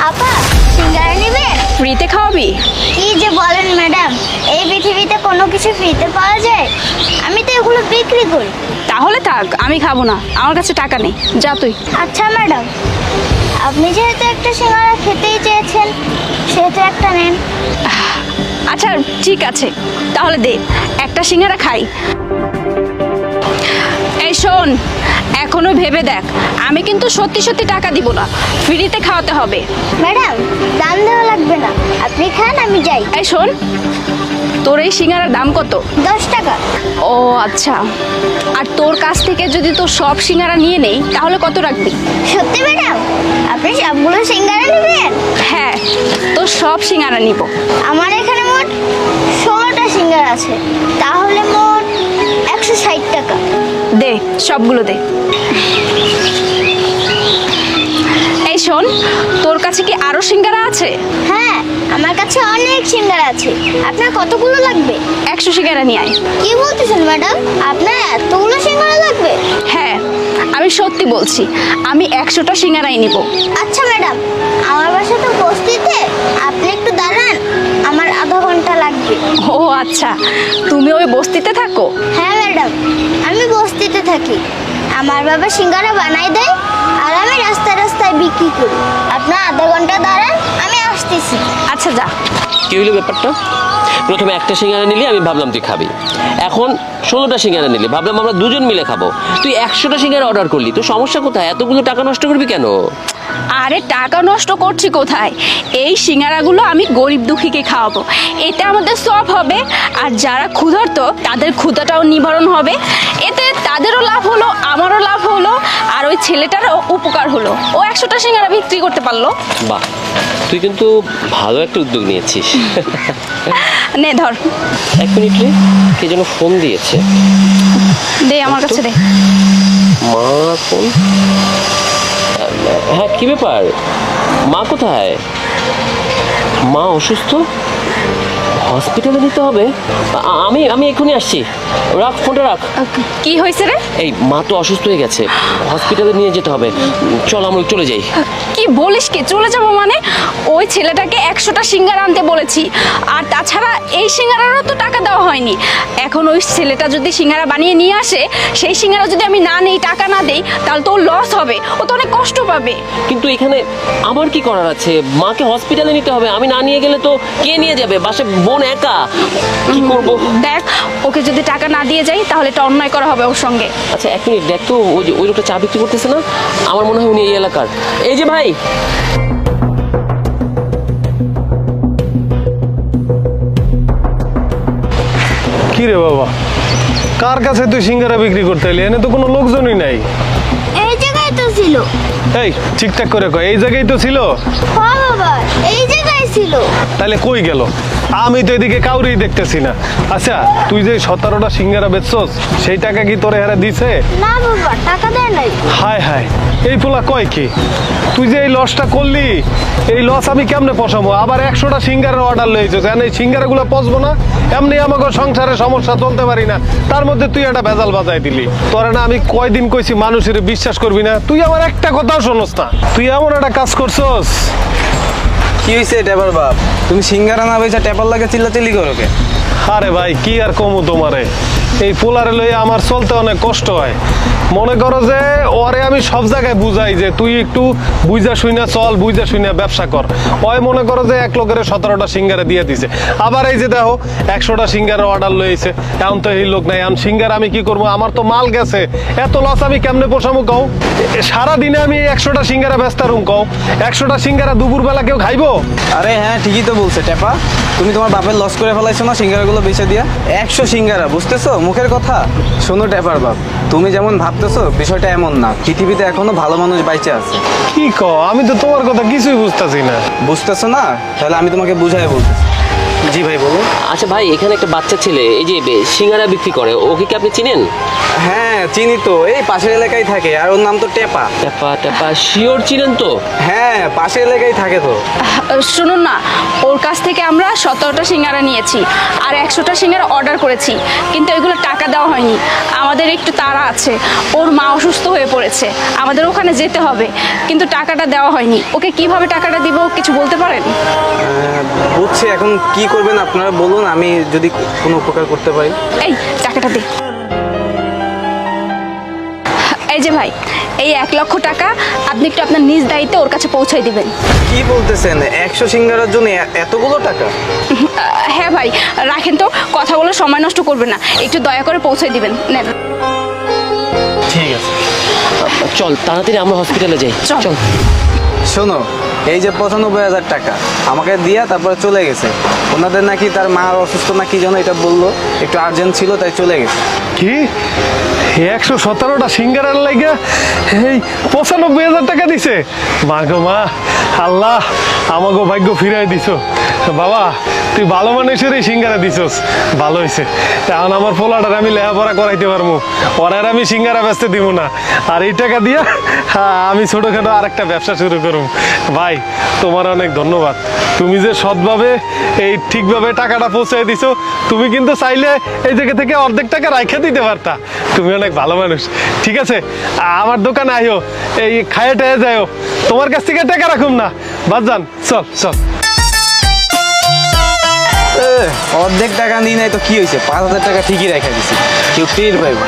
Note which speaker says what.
Speaker 1: আপা, সিঙ্গারা নেবেন?
Speaker 2: ফ্রিতে খাওয়াবি?
Speaker 1: কি যে বলেন ম্যাডাম, এই পৃথিবীতে কোনো কিছু ফ্রিতে পাওয়া যায়? আমি তো এগুলো বিক্রি করি।
Speaker 2: তাহলে থাক, আমি খাবো না, আমার কাছে টাকা নেই, যা তুই।
Speaker 1: আচ্ছা ম্যাডাম, আপনি যেহেতু একটা সিঙ্গারা খেতেই চেয়েছেন, সেহেতু একটা নেন।
Speaker 2: আচ্ছা ঠিক আছে, তাহলে দে, একটা সিঙ্গারা খাই। এই শোন, এখনো ভেবে দেখ, আমি কিন্তু সত্যি সত্যি টাকা দিব না, ফ্রিতে খাওয়াতে হবে।
Speaker 1: ম্যাডাম, দাম দেওয়া লাগবে না, আপনি খান, আমি যাই।
Speaker 2: এই শোন, তোর এই সিঙ্গারার দাম কত?
Speaker 1: 10 টাকা।
Speaker 2: ও আচ্ছা, আর তোর কাছ থেকে যদি তোর সব সিঙ্গারা নিয়ে নেই তাহলে কত রাখবি?
Speaker 1: সত্যি ম্যাডাম, আপনি সবগুলো সিঙ্গারা নেবেন?
Speaker 2: হ্যাঁ, তোর সব সিঙ্গারা নিব।
Speaker 1: আমার এখানে মোট 16টা সিঙ্গারা আছে, তাহলে মোট 160 টাকা।
Speaker 2: দে, সবগুলো দে। এই শোন, তোর কাছে কি আরো সিঙ্গারা আছে?
Speaker 1: হ্যাঁ, আমার কাছে অনেক সিঙ্গারা আছে। আপনার কতগুলো লাগবে?
Speaker 2: 100 সিঙ্গারা নিয়ে আয়।
Speaker 1: কি বলতেছেন ম্যাডাম, আপনার এতগুলো সিঙ্গারা লাগবে?
Speaker 2: হ্যাঁ, আমি সত্যি বলছি, আমি 100টা সিঙ্গারাই নিব।
Speaker 1: আচ্ছা ম্যাডাম, আমার বাসা তো বস্তিতে, আপনি একটু দাঁড়ান, আমার আধা ঘন্টা লাগবে।
Speaker 2: ও আচ্ছা, তুমি ওই বস্তিতে থাকো?
Speaker 1: হ্যাঁ ম্যাডাম, আমি বস্তিতে থাকি। আমার বাবা সিঙ্গারা বানাই দেয়, আর আমি রাস্তায় রাস্তায় বিক্রি করি। আপনার আধা ঘন্টা দাঁড়ান, আমি আসতেছি।
Speaker 2: আচ্ছা যা।
Speaker 3: কি হইলো ব্যাপারটা? প্রথমে একটা সিঙ্গারা নিলি, আমি ভাবলাম তুই খাবি। এখন 16টা সিঙ্গারা নিলি, ভাবলাম আমরা দুজন মিলে খাবো। তুই 100টা সিঙ্গারা অর্ডার করলি, তো সমস্যা কোথায়? এতগুলো টাকা নষ্ট করবি কেন?
Speaker 2: আরে টাকা নষ্ট করছি কোথায়? এই সিঙ্গারাগুলো আমি গরিব দুঃখীকে খাওয়াবো, এতে আমাদের সব হবে, আর যারা ক্ষুধার্ত তাদের ক্ষুধাটাও নিবারণ হবে। এতে তাদেরও লাভ হলো, আমারও লাভ হলো, আর ওই ছেলেটারও উপকার হলো। ও 100টা সিঙ্গারা বিক্রি করতে পারলো।
Speaker 3: বাহ, তুই কিন্তু ভালো একটা উদ্যোগ নিয়েছিস।
Speaker 2: নে ধর।
Speaker 3: 1 মিনিট রে, কে যেন ফোন দিয়েছে।
Speaker 2: দে আমার কাছে দে।
Speaker 3: মা ফোন? হ্যাঁ, কি ব্যাপার? মা কোথায়? মা অসুস্থ, হসপিটালে নিতে হবে। আমি আমি এক্ষুনি আসছি, রাখ ফোনটা রাখ।
Speaker 2: কি হয়েছে রে?
Speaker 3: এই মা তো অসুস্থ হয়ে গেছে, হসপিটালে নিয়ে যেতে হবে। চল আমরা চলে যাই।
Speaker 2: কি বলিস কি? চলে যাবো মানে? ওই ছেলেটাকে 100টা সিঙ্গারা আনতে বলেছি, আর তাছাড়া এই সিঙ্গারারও তো টাকা দেওয়া হয়নি। এখন ওই ছেলেটা যদি সিঙ্গারা বানিয়ে নিয়ে আসে, সেই সিঙ্গারা যদি আমি না নেই, টাকা না দেই, তাহলে তো লস হবে, ও তো অনেক কষ্ট পাবে।
Speaker 3: কিন্তু এখানে আমার কি করার আছে? মাকে হসপিটালে নিতে হবে, আমি না নিয়ে গেলে তো কে নিয়ে যাবে? বাসে বোন একা, কি করব?
Speaker 2: দেখ, ওকে যদি টাকা না দিয়ে যাই তাহলে এটা অন্যায় করা হবে ওর সঙ্গে।
Speaker 3: আচ্ছা 1 মিনিট, দেখ তো, ওই যে ওই লোকটা চা বিক্রি করতেছে না, আমার মনে হয় উনি এই এলাকার। এই যে ভাই,
Speaker 4: কি রে বাবা, কার কাছে তুই সিঙ্গারা বিক্রি করতে এলি? এনে তো কোনো লোকজনই নাই।
Speaker 1: এই জায়গায় তো ছিল।
Speaker 4: এই ঠিকঠাক করে কয়, এই জায়গায় তো ছিল।
Speaker 1: হ্যাঁ বাবা, এই জায়গায় ছিল।
Speaker 4: তাহলে কই গেল? আমি তো এদিকে কাউরেই দেখতেছি না। আচ্ছা, তুই যে 17টা সিঙ্গারা বেচছস, সেই টাকা কি তোরে হারে দিছে?
Speaker 1: না বাবা, টাকা দেয় নাই।
Speaker 4: হায় হায়, এই পোলা কয় কি? তুই যে এই লসটা করলি, এই লস আমি কেমনে পচাবো? আবার 100টা সিঙ্গারের অর্ডার লইছিস, এই সিঙ্গারাগুলো পচবো না? এমনি আমাকে সংসারে সমস্যা, চলতে পারি না, তার মধ্যে তুই একটা ভেজাল বাজাই দিলি। তোরা না আমি কয়দিন কইছি মানুষের বিশ্বাস করবি না, তুই আমার একটা কথাও শোনস না। তুই এমন একটা কাজ করছস।
Speaker 5: কি হয়েছে টেপার বাপ? তুমি সিঙ্গারা না বেচা টেপার লাগে চিল্লাচিল্লি করো কে?
Speaker 4: আরে ভাই, কি আর কমু তোমারে, এই পোলারে লইয়ে আমার চলতে অনেক কষ্ট হয়। মনে করো যে ওরে আমি সব জায়গায় বুঝাই যে তুই একটু বুঝা শুইনা চল, বুঝা শুইনা ব্যবসা কর। ওই মনে করো যে এক লোকের 17টা সিঙ্গারা দিয়ে দিছে। আবার এই যে দেখো 100টা সিঙ্গারা অর্ডার লইছে, এখন তো এই লোক নাই। এখন সিঙ্গারা আমি কি করবো? আমার তো মাল গেছে, এত লস আমি কেমনে পোষামু কও? সারাদিনে আমি 100টা সিঙ্গারা বেচতারুম কও? 100টা সিঙ্গারা দুপুরবেলা কেউ খাইবো?
Speaker 5: আরে হ্যাঁ, ঠিকই তো বলছে টেপা। তুমি তোমার বাপের লস করে ফেলাইছো না সিঙ্গারাগুলো বেচে দিয়া? 100 সিঙ্গারা, বুঝতেছো মুখের কথা? শোনো টেপার বাপ, তুমি যেমন ভাবতেছো বিষয়টা এমন না। পৃথিবীতে এখনো ভালো মানুষ বাইচে আছে।
Speaker 4: কি কও? আমি তো তোমার কথা কিছুই বুঝতেছি না।
Speaker 5: বুঝতেছো না? তাহলে আমি তোমাকে বুঝাই বলতেছি। জি ভাই বলুন।
Speaker 3: আচ্ছা ভাই, এখানে একটা বাচ্চা ছেলে এই যে সিঙ্গারা বিক্রি করে, ওকে কি আপনি চিনেন?
Speaker 5: হ্যাঁ চিনি তো, এই পাশের এলাকায় থাকে, আর ওর নাম তো টেপা।
Speaker 3: টাপা টাপা শিওর চিনেন তো?
Speaker 5: হ্যাঁ পাশের এলাকায় থাকে তো।
Speaker 2: শুনুন না, ওর কাছ থেকে আমরা 17টা সিঙ্গারা নিয়েছি আর 100টা সিঙ্গারা অর্ডার করেছি, কিন্তু এগুলো টাকা দেওয়া হয়নি। আমাদের একটু তাড়া আছে, ওর মা অসুস্থ হয়ে পড়েছে, আমাদের ওখানে যেতে হবে, কিন্তু টাকাটা দেওয়া হয়নি। ওকে কিভাবে টাকাটা দিব কিছু বলতে পারেন?
Speaker 5: বুঝছি, এখন কি করবেন আপনারা বলুন, আমি যদি কোনো উপকার করতে পারি।
Speaker 2: এই টাকাটা দে। এই যে ভাই, এই 1 লক্ষ টাকা আপনি একটু আপনার নিজ দায়িত্বে ওর কাছে পৌঁছাই দিবেন।
Speaker 5: কি বলতেছেন, 100 সিঙ্গারার জন্য এতগুলো টাকা?
Speaker 2: হ্যাঁ ভাই, রাখেন তো, কথাগুলো সময় নষ্ট করবেন না, একটু দয়া করে পৌঁছাই দিবেন। নেন।
Speaker 5: ঠিক আছে।
Speaker 3: চল তাড়াতাড়ি আমরা হসপিটালে যাই।
Speaker 2: চল।
Speaker 3: চল।
Speaker 5: শোনো, এই যে 95,000 টাকা আমাকে দিয়া তারপরে চলে গেছে। ওনাদের নাকি তার মা অসুস্থ না কি যেন এটা বললো, একটু আর্জেন্ট ছিল তাই চলে গেছে।
Speaker 4: কি 117টা সিঙ্গারার লাইগা এই 95,000 টাকা দিছে? মা গো মা, আল্লাহ আমাগো ভাগ্য ফিরাই দিছো। বাবা তুই ভালো মানুষের এই সিঙ্গারা দিছস, ভালো হয়েছে। এখন আমার পোলাটার আমি লেখাপড়া করাইতে পারবো, ওরার আমি সিঙ্গারা বেচতে দিব না, আর এই টাকা দিয়া আমি ছোটখাটো আরেকটা ব্যবসা শুরু করব। ভাই তোমার অনেক ধন্যবাদ, তুমি যে সৎভাবে এই ঠিকভাবে টাকাটা পৌঁছাই দিছো। তুমি কিন্তু চাইলে এই জায়গা থেকে অর্ধেক টাকা রাইখা দিতে পারতা, তুমি অনেক ভালো মানুষ। ঠিক আছে, আমার দোকানে আইও, এই খায়ে টায়ে যাও, তোমার কাছ থেকে টাকা রাখুম না। বাজান চল চল।
Speaker 5: অর্ধেক টাকা নিয়ে নাই তো কি হয়েছে, 5,000 টাকা ঠিকই রেখে দিছি, কেউ টের পাইব।